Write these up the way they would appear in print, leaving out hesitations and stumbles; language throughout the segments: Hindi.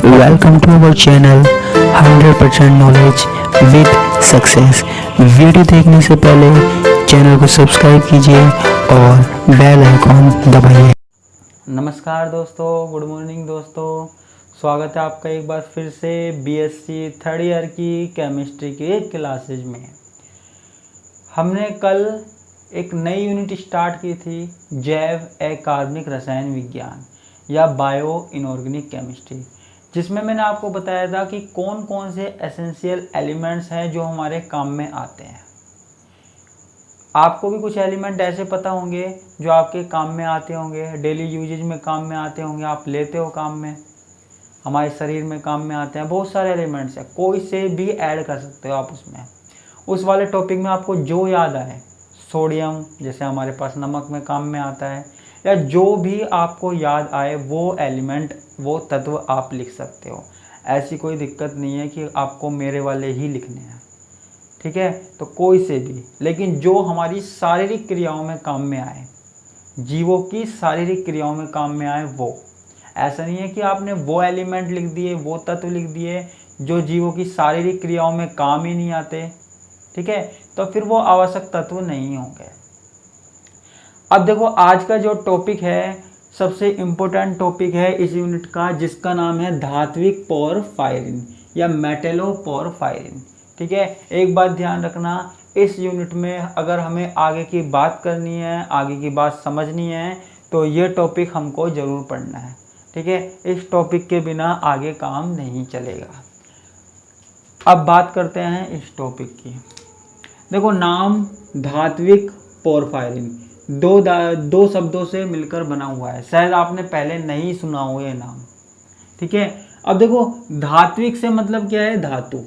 Welcome to our channel 100% knowledge with success. Video देखने से पहले चैनल को सब्सक्राइब कीजिए और बेल आइकॉन दबाइए। नमस्कार दोस्तों, गुड मॉर्निंग दोस्तों। स्वागत है आपका एक बार फिर से बीएससी थर्ड ईयर की केमिस्ट्री के क्लासेज में। हमने कल एक नई यूनिट स्टार्ट की थी, जैव अकार्बनिक रसायन विज्ञान या बायो इनऑर्गेनिक केमिस्ट्री, जिसमें मैंने आपको बताया था कि कौन कौन से एसेंशियल एलिमेंट्स हैं जो हमारे काम में आते हैं। आपको भी कुछ एलिमेंट ऐसे पता होंगे जो आपके काम में आते होंगे, डेली यूजेज में काम में आते होंगे, आप लेते हो काम में, हमारे शरीर में काम में आते हैं। बहुत सारे एलिमेंट्स हैं, कोई से भी ऐड कर सकते हो आप उसमें। उस वाले टॉपिक में आपको जो याद आए, सोडियम जैसे हमारे पास नमक में काम में आता है, या जो भी आपको याद आए वो एलिमेंट, वो तत्व आप लिख सकते हो। ऐसी कोई दिक्कत नहीं है कि आपको मेरे वाले ही लिखने हैं, ठीक है। तो कोई से भी, लेकिन जो हमारी शारीरिक क्रियाओं में काम में आए, जीवों की शारीरिक क्रियाओं में काम में आए वो। ऐसा नहीं है कि आपने वो एलिमेंट लिख दिए, वो तत्व लिख दिए जो जीवों की शारीरिक क्रियाओं में काम ही नहीं आते, ठीक है, तो फिर वो आवश्यक तत्व नहीं होंगे। अब देखो, आज का जो टॉपिक है सबसे इम्पोर्टेंट टॉपिक है इस यूनिट का, जिसका नाम है धात्विक पोरफायरिन या मेटलोपोरफायरिन, ठीक है। एक बात ध्यान रखना, इस यूनिट में अगर हमें आगे की बात करनी है, आगे की बात समझनी है, तो ये टॉपिक हमको ज़रूर पढ़ना है, ठीक है। इस टॉपिक के बिना आगे काम नहीं चलेगा। अब बात करते हैं इस टॉपिक की। देखो, नाम धात्विक पोरफायरिन दो शब्दों से मिलकर बना हुआ है। शायद आपने पहले नहीं सुना हो ये नाम, ठीक है। अब देखो, धात्विक से मतलब क्या है? धातु।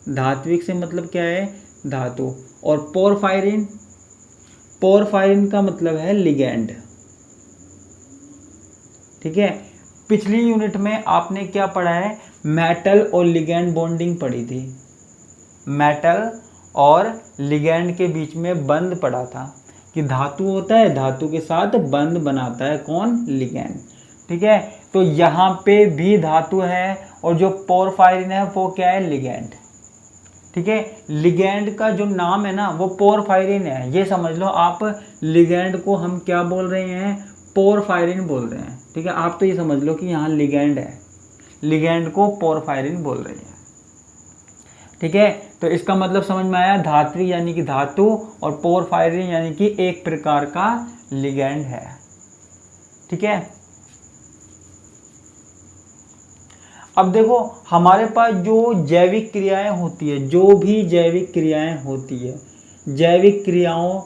धात्विक से मतलब क्या है? धातु। और पोरफायरिन, पोरफायरिन का मतलब है लिगैंड, ठीक है। पिछली यूनिट में आपने क्या पढ़ा है? मेटल और लिगैंड बॉन्डिंग पढ़ी थी। मेटल और लिगैंड के बीच में बंध पड़ा था कि धातु होता है, धातु के साथ बंध बनाता है कौन? लिगैंड, ठीक है। तो यहाँ पे भी धातु है और जो पोरफायरिन है वो क्या है? लिगैंड, ठीक है। लिगैंड का जो नाम है ना वो पोरफायरिन है, ये समझ लो आप। लिगैंड को हम क्या बोल रहे हैं? पोरफायरिन बोल रहे हैं, ठीक है। आप तो ये समझ लो कि यहाँ लिगैंड है, लिगैंड को पोरफायरिन बोल रहे हैं, ठीक है। तो इसका मतलब समझ में आया, धात्विक यानी कि धातु और पोरफायरिन यानी कि एक प्रकार का लिगैंड है, ठीक है। अब देखो, हमारे पास जो जैविक क्रियाएं होती है, जो भी जैविक क्रियाएं होती है, जैविक क्रियाओं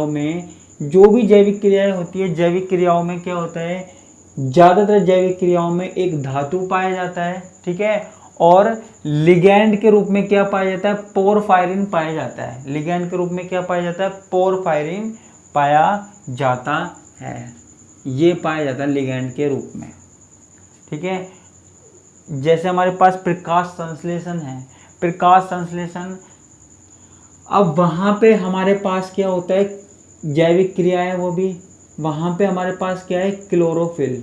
में जो भी जैविक क्रियाएं होती है, जैविक क्रियाओं में क्या होता है? ज़्यादातर जैविक क्रियाओं में एक धातु पाया जाता है, ठीक है। और लिगैंड के रूप में क्या पाया जाता है? पोरफायरिन पाया जाता है। लिगैंड के रूप में क्या पाया जाता है? पोरफायरिन पाया जाता है। ये पाया जाता है लिगैंड के रूप में, ठीक है। जैसे हमारे पास प्रकाश संश्लेषण है, प्रकाश संश्लेषण, अब वहाँ पे हमारे पास क्या होता है? जैविक क्रिया है वो भी। वहाँ पे हमारे पास क्या है? क्लोरोफिल,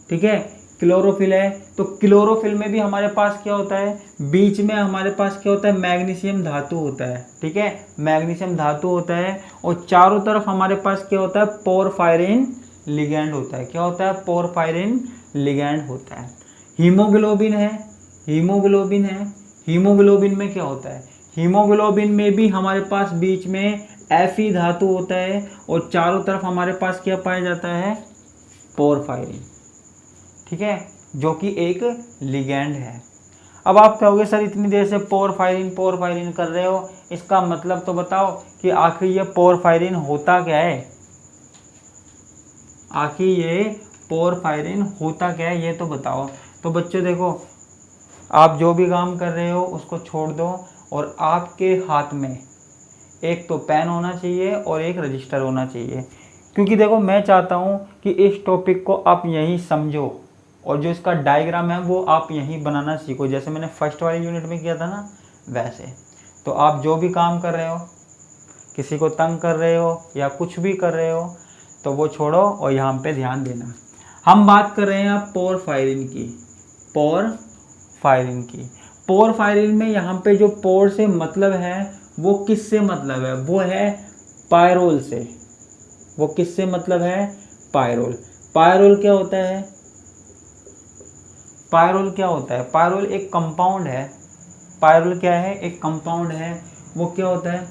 ठीक है, क्लोरोफिल है। तो क्लोरोफिल में भी हमारे पास क्या होता है? बीच में हमारे पास क्या होता है? मैग्नीशियम धातु होता है, ठीक है, मैग्नीशियम धातु होता है। और चारों तरफ हमारे पास क्या होता है? पोरफायरिन लिगैंड होता है। क्या होता है? पोरफायरिन लिगैंड होता है। हीमोग्लोबिन है, हीमोग्लोबिन है। हीमोग्लोबिन में क्या होता है? हीमोग्लोबिन में भी हमारे पास बीच में Fe धातु होता है और चारों तरफ हमारे पास क्या पाया जाता है? पोरफायरिन, ठीक है, जो कि एक लिगैंड है। अब आप कहोगे सर इतनी देर से पोरफायरिन पोरफायरिन कर रहे हो, इसका मतलब तो बताओ कि आखिर ये पोरफायरिन होता क्या है? आखिर ये पोरफायरिन होता क्या है, ये तो बताओ। तो बच्चों देखो, आप जो भी काम कर रहे हो उसको छोड़ दो और आपके हाथ में एक तो पेन होना चाहिए और एक रजिस्टर होना चाहिए, क्योंकि देखो मैं चाहता हूँ कि इस टॉपिक को आप यहीं समझो और जो इसका डायग्राम है वो आप यहीं बनाना सीखो, जैसे मैंने फर्स्ट वाली यूनिट में किया था ना वैसे। तो आप जो भी काम कर रहे हो, किसी को तंग कर रहे हो या कुछ भी कर रहे हो तो वो छोड़ो और यहाँ पे ध्यान देना। हम बात कर रहे हैं अब पोरफायरिन की। पोरफायरिन में यहाँ पे जो पोर से मतलब है वो किससे मतलब है, वो है पायरोल से। वो किससे मतलब है, पायरोल। पायरोल क्या होता है, पायरोल क्या होता है, पायरोल एक कंपाउंड है। पायरोल क्या है, एक कंपाउंड है। वो क्या होता है,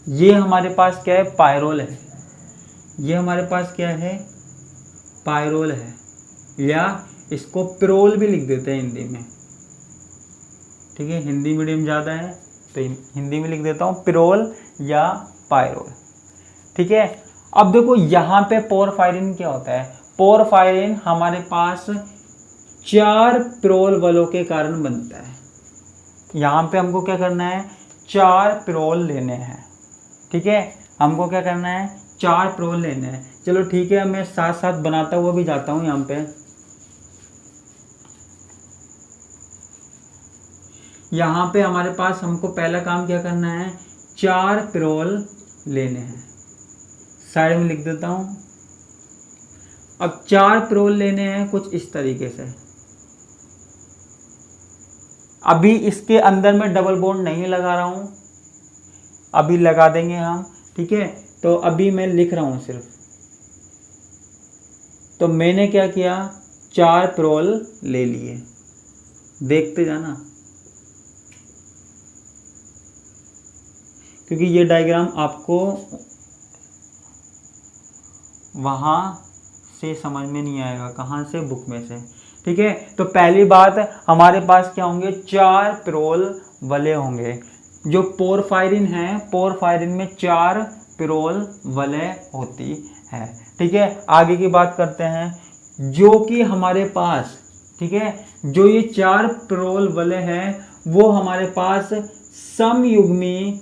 ये हमारे पास क्या है, पायरोल है। ये हमारे पास क्या है, पायरोल है, या इसको पिरोल भी लिख देते हैं हिंदी में। ठीक है, हिंदी मीडियम ज़्यादा है तो हिंदी में लिख देता हूँ पिरोल या पायरोल। ठीक है, अब देखो यहाँ पे पोरफायरिन क्या होता है। पोरफायरिन हमारे पास 4 पिरोल बलों के कारण बनता है। यहाँ पे हमको क्या करना है, 4 पिरोल लेने हैं। ठीक है, हमको क्या करना है, 4 पिरोल लेने हैं। चलो ठीक है, मैं साथ साथ बनाता हुआ भी जाता हूँ। यहाँ पे हमारे पास हमको पहला काम क्या करना है, 4 पिरोल लेने हैं। साइड में लिख देता हूँ। अब 4 पिरोल लेने हैं कुछ इस तरीके से। अभी इसके अंदर मैं डबल बॉन्ड नहीं लगा रहा हूँ, अभी लगा देंगे हम। ठीक है, तो अभी मैं लिख रहा हूँ सिर्फ। तो मैंने क्या किया, 4 पिरोल ले लिए। देखते जाना, क्योंकि ये डायग्राम आपको वहाँ से समझ में नहीं आएगा, कहाँ से, बुक में से। ठीक है, तो पहली बात हमारे पास क्या होंगे, 4 पिरोल वलय होंगे। जो पोरफायरिन है, पोरफायरिन में 4 पिरोल वलय होती है। ठीक है, आगे की बात करते हैं। जो कि हमारे पास, ठीक है, जो ये 4 पिरोल वलय है वो हमारे पास समयुग्मी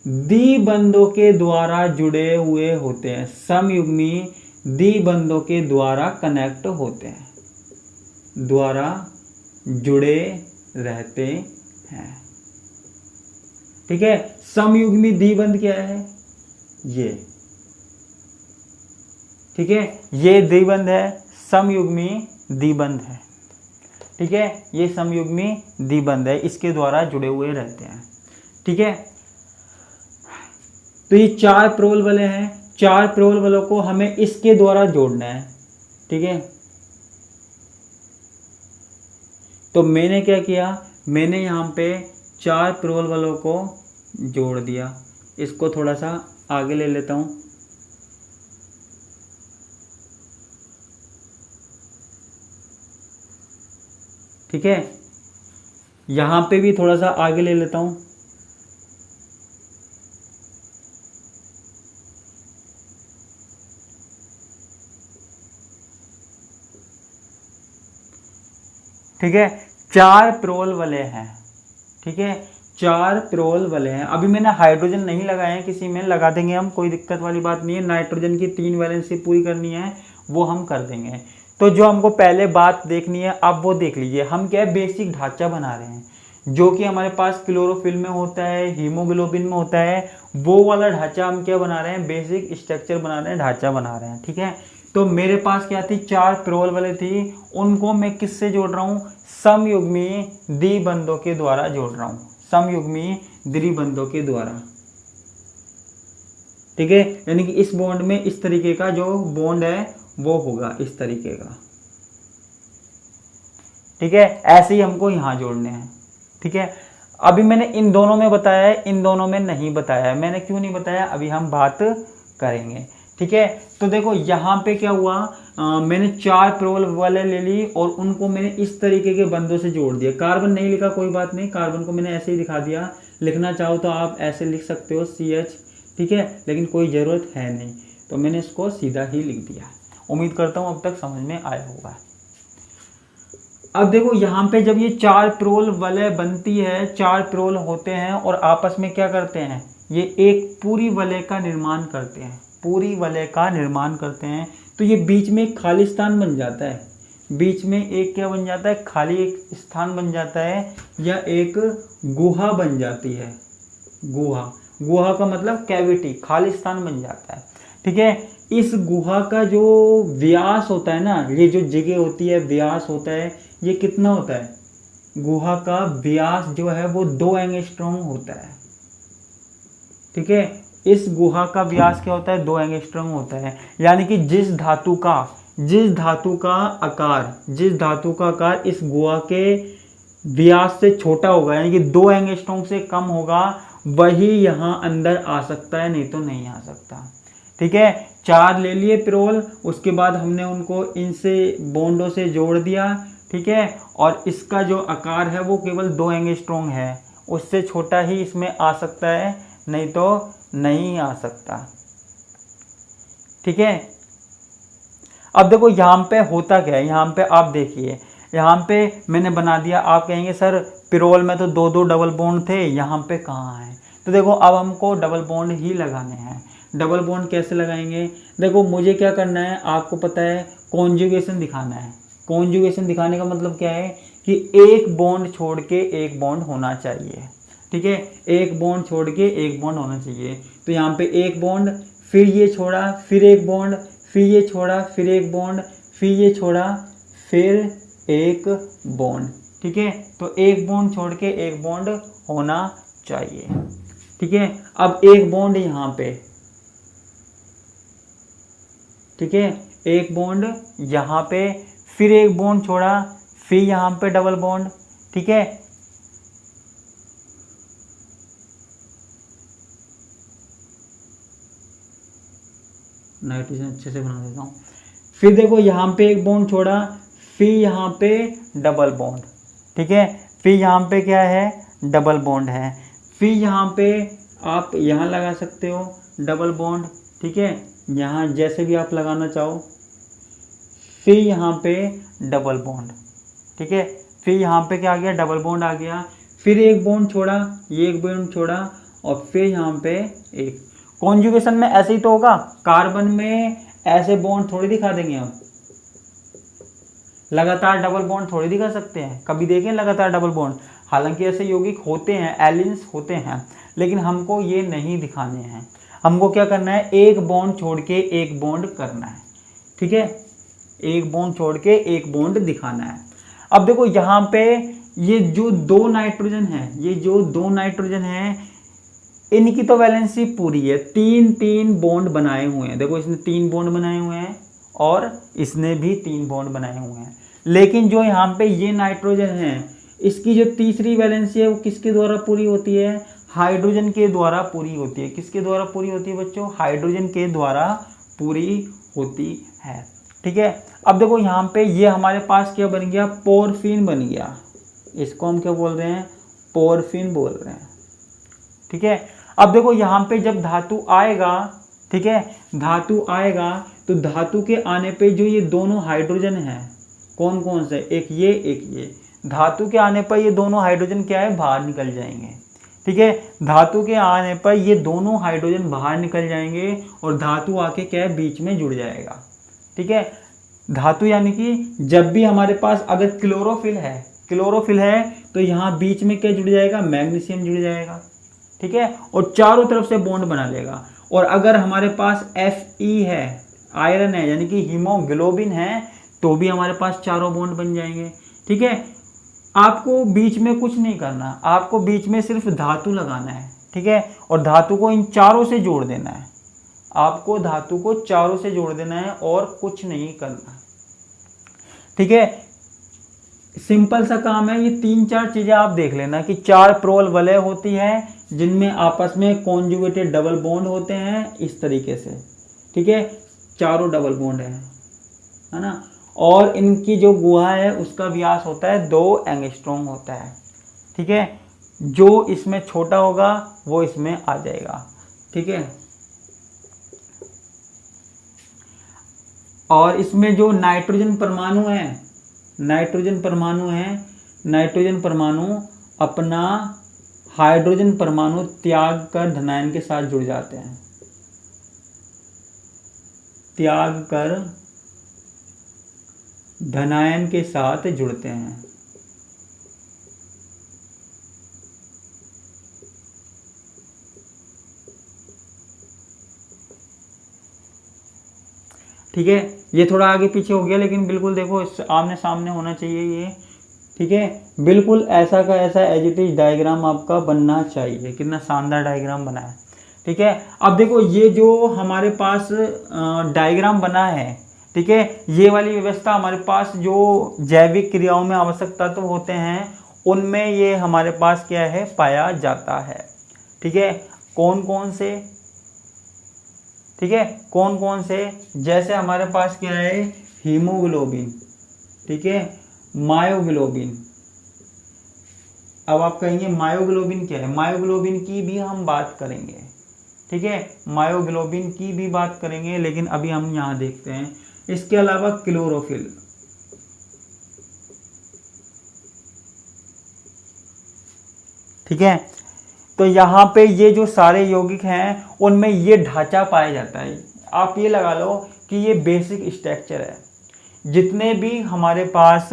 द्विबंधों के द्वारा जुड़े हुए होते हैं। समयुग्मी द्विबंधों के द्वारा कनेक्ट होते हैं, द्वारा जुड़े रहते हैं। ठीक है, समयुग्मी द्विबंध क्या है, ये। ठीक है, ये द्विबंध है, समयुग्मी द्विबंध है। ठीक है, ये समयुग्मी द्विबंध है, इसके द्वारा जुड़े हुए रहते हैं। ठीक है, तो ये 4 पिरोल वलय हैं। 4 पिरोल वलयों को हमें इसके द्वारा जोड़ना है। ठीक है, तो मैंने क्या किया, मैंने यहाँ पे 4 पिरोल वलयों को जोड़ दिया। इसको थोड़ा सा आगे ले लेता हूँ। ठीक है, यहाँ पे भी थोड़ा सा आगे ले लेता हूँ। ठीक है, 4 पिरोल वलय हैं। ठीक है, 4 पिरोल वलय हैं। अभी मैंने हाइड्रोजन नहीं लगाए हैं, किसी में लगा देंगे हम, कोई दिक्कत वाली बात नहीं है। नाइट्रोजन की 3 वैलेंसी पूरी करनी है, वो हम कर देंगे। तो जो हमको पहले बात देखनी है अब वो देख लीजिए। हम क्या है, बेसिक ढांचा बना रहे हैं, जो कि हमारे पास क्लोरोफिल में होता है, हीमोग्लोबिन में होता है। वो वाला ढांचा हम क्या बना रहे हैं, बेसिक स्ट्रक्चर बना रहे हैं, ढांचा बना रहे हैं। ठीक है, तो मेरे पास क्या थी, 4 पिरोल वलय थी, उनको मैं किससे जोड़ रहा हूँ, समयुग्मी द्विबंधों के द्वारा जोड़ रहा हूँ, समयुग्मी द्विबंधों के द्वारा। ठीक है, यानी कि इस बॉन्ड में इस तरीके का जो बॉन्ड है वो होगा, इस तरीके का। ठीक है, ऐसे ही हमको यहां जोड़ने हैं। ठीक है, अभी मैंने इन दोनों में बताया है, इन दोनों में नहीं बताया है। मैंने क्यों नहीं बताया, अभी हम बात करेंगे। ठीक है, तो देखो यहाँ पे क्या हुआ, मैंने 4 पिरोल वलय ले ली और उनको मैंने इस तरीके के बंधों से जोड़ दिया। कार्बन नहीं लिखा, कोई बात नहीं, कार्बन को मैंने ऐसे ही दिखा दिया। लिखना चाहो तो आप ऐसे लिख सकते हो, CH। ठीक है, लेकिन कोई ज़रूरत है नहीं, तो मैंने इसको सीधा ही लिख दिया। उम्मीद करता हूँ अब तक समझ में आया होगा। अब देखो यहाँ पे जब ये 4 पिरोल वलय बनती है, 4 पिरोल होते हैं और आपस में क्या करते हैं, ये एक पूरी वलय का निर्माण करते हैं, पूरी वलय का निर्माण करते हैं। तो ये बीच में एक खाली स्थान बन जाता है। बीच में एक क्या बन जाता है, खाली एक स्थान बन जाता है या एक गुहा बन जाती है। गुहा का मतलब कैविटी, खाली स्थान बन जाता है। ठीक है, इस गुहा का जो व्यास होता है ना, ये जो जगह होती है, व्यास होता है, ये कितना होता है, गुहा का व्यास जो है वो 2 एंगस्ट्रॉम होता है। ठीक है, इस गुहा का व्यास क्या होता है, 2 एंगस्ट्रॉम होता है। यानी कि जिस धातु का आकार इस गुहा के व्यास से छोटा होगा, यानी कि 2 एंगस्ट्रॉम से कम होगा, वही यहाँ अंदर आ सकता है, नहीं तो नहीं आ सकता। ठीक है, 4 ले लिए पिरोल, उसके बाद हमने उनको इनसे बॉन्डों से जोड़ दिया। ठीक है, और इसका जो आकार है वो केवल 2 एंगस्ट्रॉम है, उससे छोटा ही इसमें आ सकता है, नहीं तो नहीं आ सकता। ठीक है, अब देखो यहाँ पे होता क्या है, यहाँ पे आप देखिए, यहाँ पे मैंने बना दिया। आप कहेंगे सर पिरोल में तो 2 डबल बॉन्ड थे, यहाँ पे कहाँ है? तो देखो अब हमको डबल बॉन्ड ही लगाने हैं। डबल बॉन्ड कैसे लगाएंगे? देखो मुझे क्या करना है, आपको पता है, कॉन्जुगेशन दिखाना है। कॉन्जुगेशन दिखाने का मतलब क्या है कि एक बॉन्ड छोड़ के एक बॉन्ड होना चाहिए। ठीक है, एक बॉन्ड छोड़ के एक बॉन्ड होना चाहिए। तो यहाँ पे एक बॉन्ड, फिर ये छोड़ा, फिर एक बॉन्ड, फिर ये छोड़ा, फिर एक बॉन्ड, फिर ये छोड़ा, फिर एक बॉन्ड। ठीक है, तो एक बॉन्ड छोड़ के एक बॉन्ड होना चाहिए। ठीक है, अब एक बॉन्ड यहाँ पे, ठीक है, एक बॉन्ड यहाँ पे, फिर एक बॉन्ड छोड़ा, फिर यहाँ पे डबल बॉन्ड। ठीक है, नाइट्रोजन अच्छे से बना देता हूँ। फिर देखो यहाँ पे एक बॉन्ड छोड़ा, फिर यहाँ पे डबल बॉन्ड। ठीक है, फिर यहाँ पे क्या है, डबल बॉन्ड है। फिर यहाँ पे आप यहाँ लगा सकते हो डबल बॉन्ड। ठीक है, यहाँ जैसे भी आप लगाना चाहो। फिर यहाँ पे डबल बॉन्ड। ठीक है, फिर यहाँ पे क्या आ गया, डबल बॉन्ड आ गया। फिर एक बॉन्ड छोड़ा, ये एक बॉन्ड छोड़ा, और फिर यहाँ पे एक। कॉन्जुगेशन में ऐसे ही तो होगा, कार्बन में ऐसे बॉन्ड थोड़ी दिखा देंगे हम, लगातार डबल बॉन्ड थोड़ी दिखा सकते हैं। कभी देखें लगातार डबल बॉन्ड? हालांकि ऐसे यौगिक होते हैं, एलिन्स होते हैं, लेकिन हमको ये नहीं दिखाने हैं। हमको क्या करना है, एक बॉन्ड छोड़ के एक बॉन्ड करना है। ठीक है, एक बॉन्ड छोड़ के एक बॉन्ड दिखाना है। अब देखो यहाँ पे ये जो 2 नाइट्रोजन है, ये जो 2 नाइट्रोजन है, इनकी तो वैलेंसी पूरी है, 3 बॉन्ड बनाए हुए हैं। देखो इसने 3 बॉन्ड बनाए हुए हैं और इसने भी 3 बॉन्ड बनाए हुए हैं। लेकिन जो यहाँ पे ये नाइट्रोजन है, इसकी जो तीसरी वैलेंसी है वो किसके द्वारा पूरी होती है, हाइड्रोजन के द्वारा पूरी होती है। किसके द्वारा पूरी होती है बच्चों, हाइड्रोजन के द्वारा पूरी होती है। ठीक है, अब देखो यहाँ पे ये हमारे पास क्या बन गया, पोरफीन बन गया। इसको हम क्या बोल रहे हैं, पोरफीन बोल रहे हैं। ठीक है, अब देखो यहाँ पे जब धातु आएगा, ठीक है, धातु आएगा तो धातु के आने पे जो ये दोनों हाइड्रोजन हैं, कौन कौन से, एक ये एक ये, धातु के आने पर ये दोनों हाइड्रोजन क्या है, बाहर निकल जाएंगे। ठीक है, धातु के आने पर ये दोनों हाइड्रोजन बाहर निकल जाएंगे और धातु आके क्या है, बीच में जुड़ जाएगा। ठीक है, धातु यानी कि जब भी हमारे पास अगर क्लोरोफिल है तो यहाँ बीच में क्या जुड़ जाएगा, मैग्नीशियम जुड़ जाएगा। ठीक है, और चारों तरफ से बॉन्ड बना लेगा। और अगर हमारे पास Fe है, आयरन है, यानी कि हीमोग्लोबिन है, तो भी हमारे पास चारों बॉन्ड बन जाएंगे। ठीक है, आपको बीच में कुछ नहीं करना, आपको बीच में सिर्फ धातु लगाना है। ठीक है, और धातु को इन चारों से जोड़ देना है। आपको धातु को चारों से जोड़ देना है और कुछ नहीं करना। ठीक है, सिंपल सा काम है। ये 3-4 चीजें आप देख लेना कि 4 प्रोल वलय होती है जिनमें आपस में कॉन्जुगेटेड डबल बॉन्ड होते हैं, इस तरीके से। ठीक है, चारों डबल बॉन्ड है ना, और इनकी जो गुहा है उसका व्यास होता है 2 एंगस्ट्रॉम होता है। ठीक है, जो इसमें छोटा होगा वो इसमें आ जाएगा। ठीक है, और इसमें जो नाइट्रोजन परमाणु है, नाइट्रोजन परमाणु अपना हाइड्रोजन परमाणु त्याग कर धनायन के साथ जुड़ जाते हैं, त्याग कर धनायन के साथ जुड़ते हैं। ठीक है, ये थोड़ा आगे पीछे हो गया, लेकिन बिल्कुल देखो आमने सामने होना चाहिए ये। ठीक है, बिल्कुल ऐसा का ऐसा एज इट इज डायग्राम आपका बनना चाहिए। कितना शानदार डायग्राम बना है। ठीक है, अब देखो ये जो हमारे पास डायग्राम बना है, ठीक है, ये वाली व्यवस्था हमारे पास जो जैविक क्रियाओं में आवश्यक तत्व होते हैं उनमें ये हमारे पास क्या है, पाया जाता है। ठीक है, कौन कौन से, ठीक है, कौन कौन से, जैसे हमारे पास क्या है, हीमोग्लोबिन, ठीक है, मायोग्लोबिन। अब आप कहेंगे मायोग्लोबिन क्या है, मायोग्लोबिन की भी हम बात करेंगे। ठीक है, मायोग्लोबिन की भी बात करेंगे, लेकिन अभी हम यहाँ देखते हैं। इसके अलावा क्लोरोफिल, ठीक है, तो यहाँ पे ये जो सारे यौगिक हैं उनमें ये ढांचा पाया जाता है। आप ये लगा लो कि ये बेसिक स्ट्रक्चर है। जितने भी हमारे पास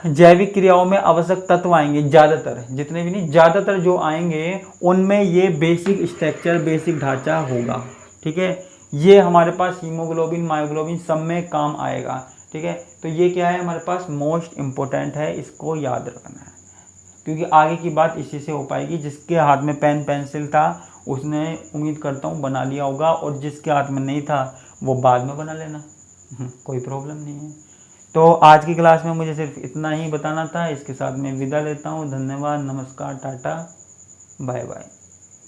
जैविक क्रियाओं में आवश्यक तत्व आएंगे, ज़्यादातर, जितने भी नहीं, ज़्यादातर जो आएंगे उनमें ये बेसिक स्ट्रक्चर, बेसिक ढांचा होगा। ठीक है, ये हमारे पास हीमोग्लोबिन, मायोग्लोबिन सब में काम आएगा। ठीक है, तो ये क्या है, हमारे पास मोस्ट इम्पोर्टेंट है, इसको याद रखना है, क्योंकि आगे की बात इसी से हो पाएगी। जिसके हाथ में पेन पेंसिल था उसने, उम्मीद करता हूँ, बना लिया होगा, और जिसके हाथ में नहीं था वो बाद में बना लेना, कोई प्रॉब्लम नहीं है। तो आज की क्लास में मुझे सिर्फ इतना ही बताना था। इसके साथ मैं विदा लेता हूँ। धन्यवाद, नमस्कार, टाटा, बाय बाय।